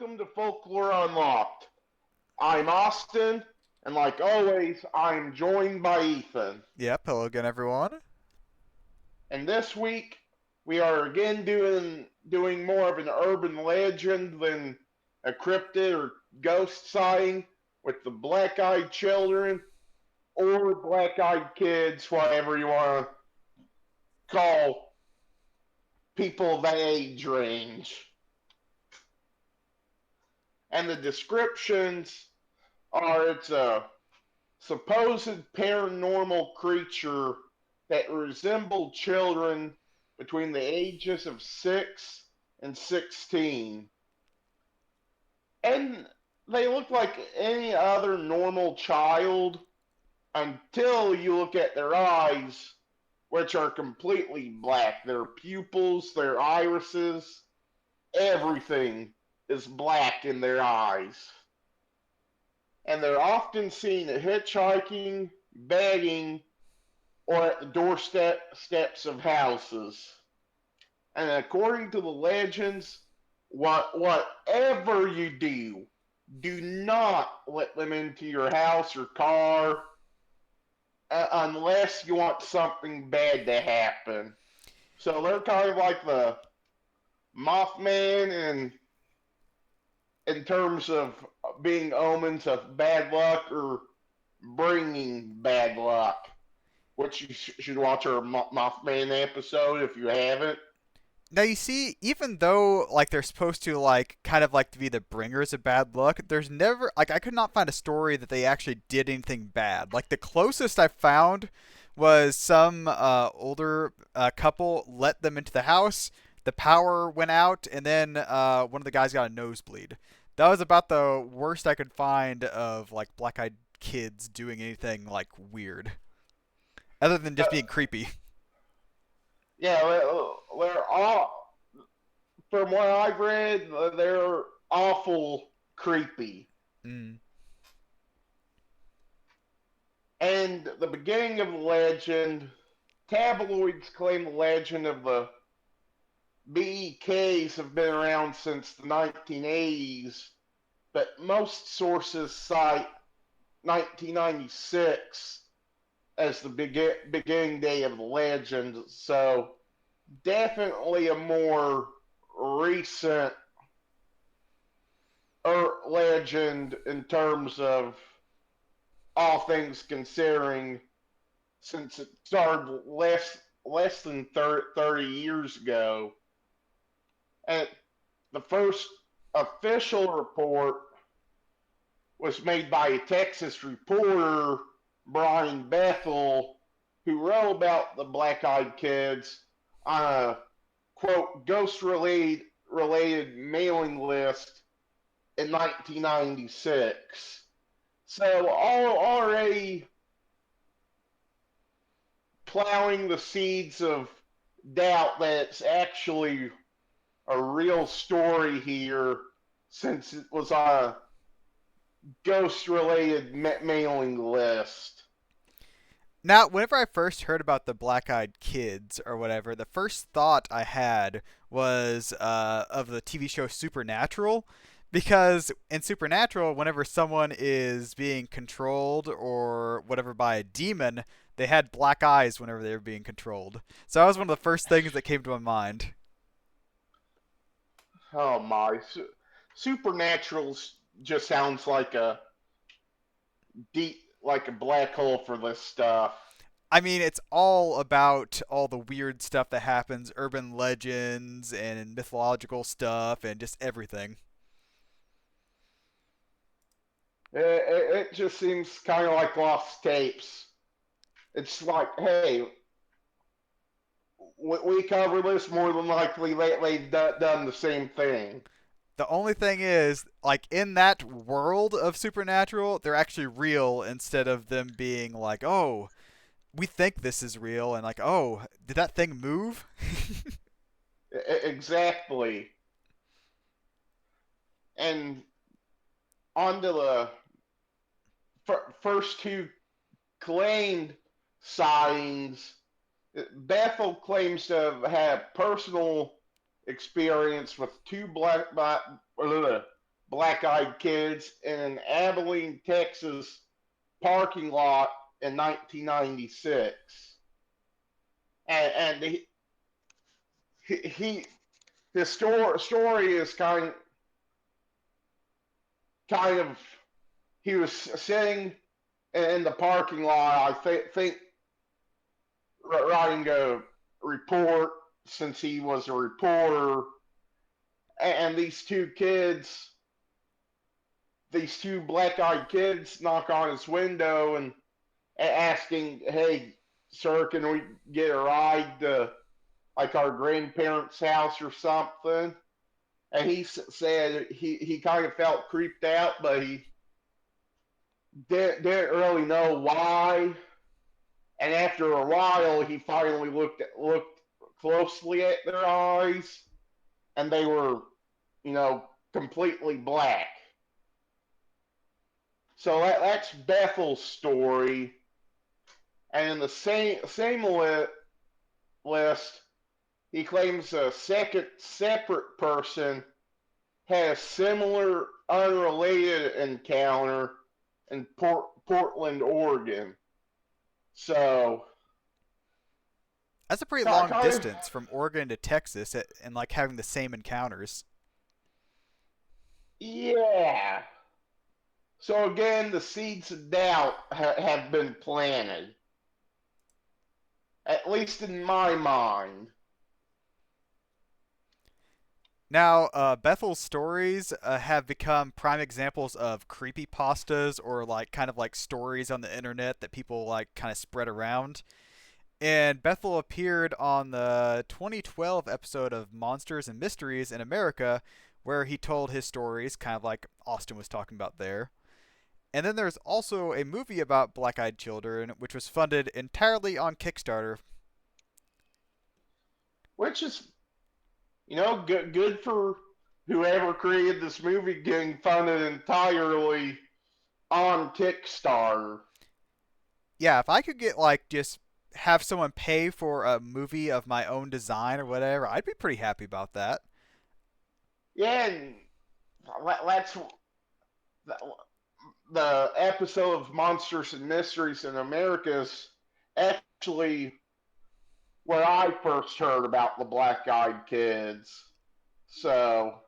welcome to Folklore Unlocked. I'm Austin, and like always, I'm joined by Ethan. Yep, hello again, everyone. And this week, we are again doing more of an urban legend than a cryptid or ghost sighting with the black-eyed children or black-eyed kids, whatever you want to call people of that age range. And the descriptions are it's a supposed paranormal creature that resembled children between the ages of 6 and 16. And they look like any other normal child until you look at their eyes, which are completely black. Their pupils, their irises, everything is black in their eyes. And they're often seen hitchhiking, begging, or at the doorstep steps of houses. And according to the legends, whatever you do, do not let them into your house or car unless you want something bad to happen. So they're kind of like the Mothman in terms of being omens of bad luck or bringing bad luck. Which you should watch our Mothman episode if you haven't. Now you see, even though like they're supposed to like kind of like to be the bringers of bad luck, there's never like I could not find a story that they actually did anything bad. Like the closest I found was some older couple let them into the house, the power went out, and then one of the guys got a nosebleed. That was about the worst I could find of like black-eyed kids doing anything like weird, other than just being creepy. Yeah, they're all, from what I've read, they're awful creepy. Mm. And the beginning of the legend, tabloids claim the legend of the BEKs have been around since the 1980s, but most sources cite 1996 as the beginning day of the legend. So definitely a more recent legend in terms of all things considering, since it started less than 30 years ago. And the first official report was made by a Texas reporter, Brian Bethel, who wrote about the black eyed kids on a quote ghost related mailing list in 1996. So already plowing the seeds of doubt that it's actually a real story here, since it was on a ghost related mailing list. Now, whenever I first heard about the black-eyed kids or whatever, the first thought I had was of the TV show Supernatural, because in Supernatural, whenever someone is being controlled or whatever by a demon, they had black eyes whenever they were being controlled. So that was one of the first things that came to my mind. Oh my. Supernatural just sounds like a deep, like a black hole for this stuff. I mean, it's all about all the weird stuff that happens, urban legends and mythological stuff and just everything. It just seems kind of like lost tapes. It's like, hey, we cover this, more than likely they've done the same thing. The only thing is, like in that world of Supernatural, they're actually real instead of them being like, "Oh, we think this is real," and like, "Oh, did that thing move?" Exactly. And on to the first two claimed sightings. Bethel claims to have personal experience with two black-eyed kids in an Abilene, Texas parking lot in 1996. And he his story is kind of he was sitting in the parking lot. I think writing a report since he was a reporter, and these two black-eyed kids, knock on his window and asking, "Hey, sir, can we get a ride to like our grandparents' house or something?" And he said he kind of felt creeped out, but he didn't really know why. And after a while, he finally looked closely at their eyes, and they were, completely black. So that's Bethel's story. And in the list, he claims a second separate person had a similar unrelated encounter in Portland, Oregon. So, That's a pretty long kind of, distance from Oregon to Texas and like having the same encounters. yeah. So again, the seeds of doubt have been planted, at least in my mind. Now, Bethel's stories have become prime examples of creepy pastas or like kind of like stories on the internet that people like kind of spread around. And Bethel appeared on the 2012 episode of Monsters and Mysteries in America, where he told his stories, kind of like Austin was talking about there. And then there's also a movie about black eyed children, which was funded entirely on Kickstarter. Which is, good for whoever created this movie getting funded entirely on Kickstarter. Yeah, if I could get like just have someone pay for a movie of my own design or whatever, I'd be pretty happy about that. Yeah, and that's the episode of Monsters and Mysteries in America is actually where I first heard about the black eyed kids. So,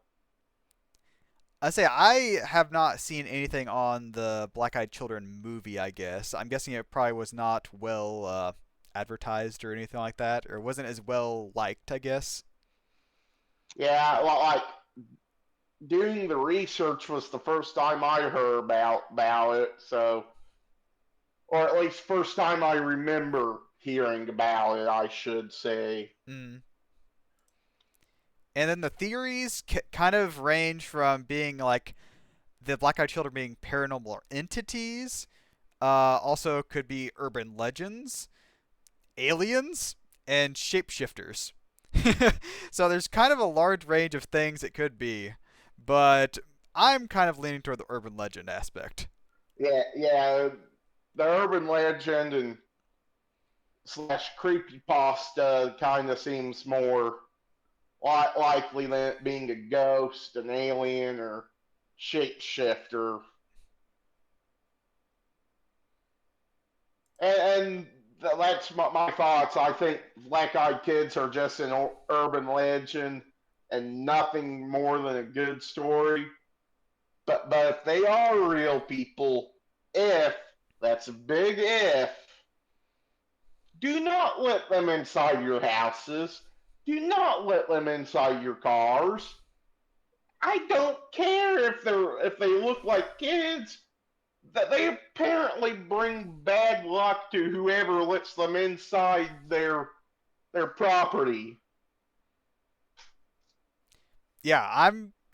I say I have not seen anything on the Black Eyed Children movie. I guess I'm guessing it probably was not well advertised or anything like that, or wasn't as well liked. I guess. yeah, like doing the research was the first time I heard about it. So, or at least first time I remember hearing about it, I should say. Mm. And then the theories kind of range from being like the Black Eyed Children being paranormal entities, also could be urban legends, aliens, and shapeshifters. So there's kind of a large range of things it could be, but I'm kind of leaning toward the urban legend aspect. Yeah, yeah, the urban legend and slash creepypasta kind of seems more likely than it being a ghost, an alien, or shapeshifter. And that's my thoughts. I think Black Eyed Kids are just an urban legend and nothing more than a good story. But if they are real people, if that's a big if, do not let them inside your houses. Do not let them inside your cars. I don't care if they look like kids. That they apparently bring bad luck to whoever lets them inside their property. Yeah,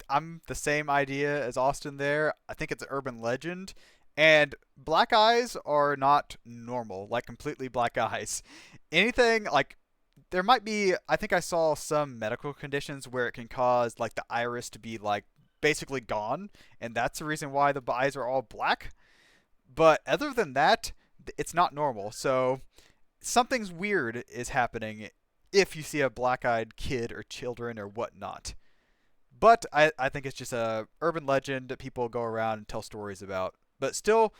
I'm the same idea as Austin there. I think it's an urban legend. And black eyes are not normal, like completely black eyes. Anything like there might be I think I saw some medical conditions where it can cause like the iris to be like basically gone, and that's the reason why the eyes are all black. But other than that, it's not normal. So something's weird is happening if you see a black-eyed kid or children or whatnot. But I think it's just a urban legend that people go around and tell stories about. But still,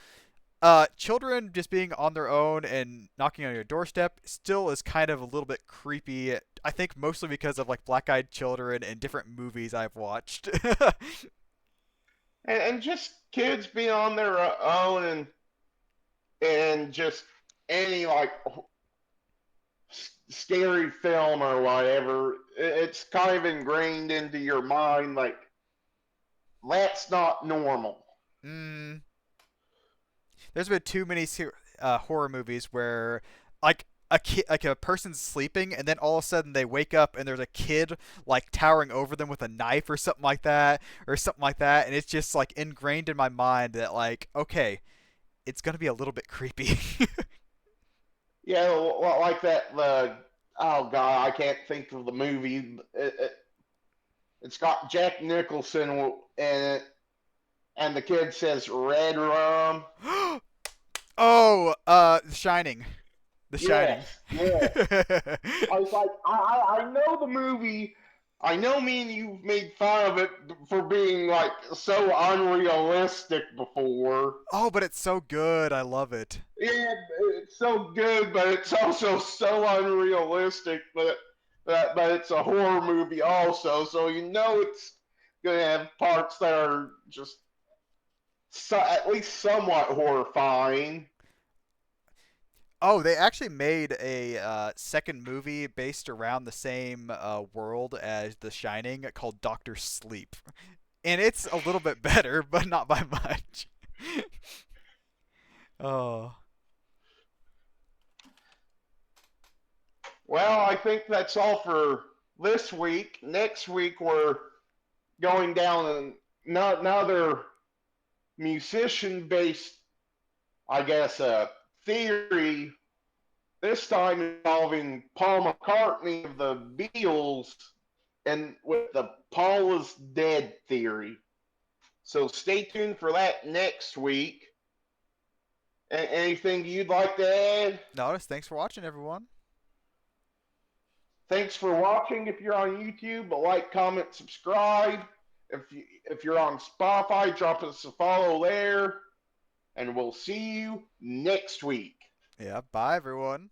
children just being on their own and knocking on your doorstep still is kind of a little bit creepy. I think mostly because of like black-eyed children and different movies I've watched. And just kids being on their own and just any like scary film or whatever, it's kind of ingrained into your mind like that's not normal. mm, there's been too many horror movies where like like a person's sleeping and then all of a sudden they wake up and there's a kid like towering over them with a knife or something like that, and it's just like ingrained in my mind that like okay, it's gonna be a little bit creepy. Yeah, like that. Oh god, I can't think of the movie. It's got Jack Nicholson in it, and the kid says red rum. Oh, The Shining. The Shining. Yes, yes. I was like, I know the movie. I know me and you made fun of it for being like so unrealistic before. Oh, but it's so good. I love it. Yeah, it's so good, but it's also so unrealistic. But it's a horror movie also, so you know it's gonna have parts that are just at least somewhat horrifying. Oh, they actually made a second movie based around the same world as The Shining called Doctor Sleep. And it's a little bit better, but not by much. Oh. Well, I think that's all for this week. Next week we're going down another musician-based, I guess, theory. This time involving Paul McCartney of the Beatles and with the Paul is dead theory. So stay tuned for that next week. Anything you'd like to add? Notice, thanks for watching, everyone. Thanks for watching. If you're on YouTube, like, comment, subscribe. If you're on Spotify, drop us a follow there, and we'll see you next week. Yeah, bye, everyone.